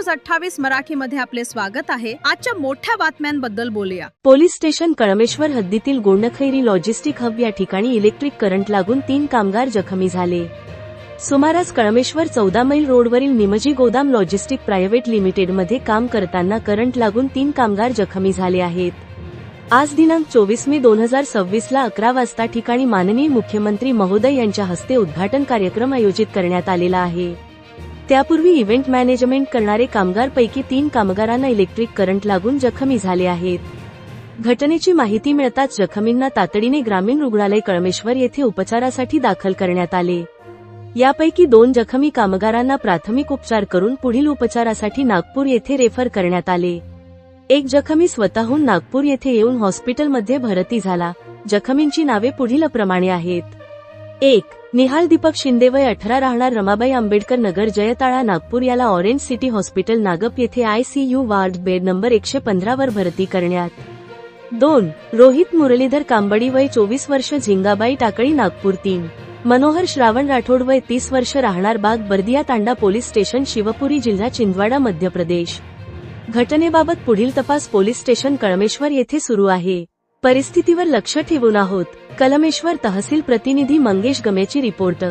News 28 मराठीमध्ये आपले स्वागत आहे। आजच्या मोठ्या बातम्यांबद्दल बोलूया। पोलीस स्टेशन कळमेश्वर हद्दीतील गोंडखैरी लॉजिस्टिक हब या ठिकाणी इलेक्ट्रिक करंट लागून 3 कामगार जखमी झाले। सुमारास कळमेश्वर 14 मैल रोडवरील निमजी गोदाम लॉजिस्टिक प्रायव्हेट लिमिटेडमध्ये काम करताना करंट लागून 3 कामगार जखमी झाले आहेत। आज दिनांक 24 मे 2026 ला 11 वाजता ठिकाणी माननीय मुख्यमंत्री महोदय यांच्या हस्ते उद्घाटन कार्यक्रम आयोजित करण्यात आलेला आहे। त्यापूर्वी इव्हेंट मॅनेजमेंट करणारे कामगार पैकी 3 कामगारांना इलेक्ट्रिक करंट लागून जखमी झाले आहेत। घटनेची माहिती मिळताच जखमींना तातडीने ग्रामीण रुग्णालय कळमेश्वर येथे उपचारासाठी दाखल करण्यात आले। यापैकी 2 जखमी कामगारांना प्राथमिक उपचार करून पुढील उपचारासाठी नागपूर येथे रेफर करण्यात आले। एक जखमी स्वतःहून नागपूर येथे येऊन हॉस्पिटलमध्ये भरती झाला। जखमींची नावे पुढीलप्रमाणे आहेत। 1. निहाल दीपक शिंदे वय 18 राहणार रमाबाई आंबेडकर नगर जयताळा नागपूर याला ऑरेंज सिटी हॉस्पिटल नागप येथे ICU वार्ड बेड नंबर 115 वर भरती करण्यात। 2. रोहित मुरलीधर कांबडी वय 24 वर्ष झिंगाबाई टाकळी नागपूर 3. मनोहर श्रावण राठोड वय 30 वर्ष राहणार बाग बर्दिया तांडा पोलीस स्टेशन शिवपुरी जिल्हा छिंदवाडा मध्य प्रदेश। घटनेबाबत पुढील तपास पोलीस स्टेशन कळमेश्वर येथे सुरू आहे। परिस्थितीवर लक्ष ठेवून आहोत। कळमेश्वर तहसील प्रतिनिधी मंगेश गमेची रिपोर्ट।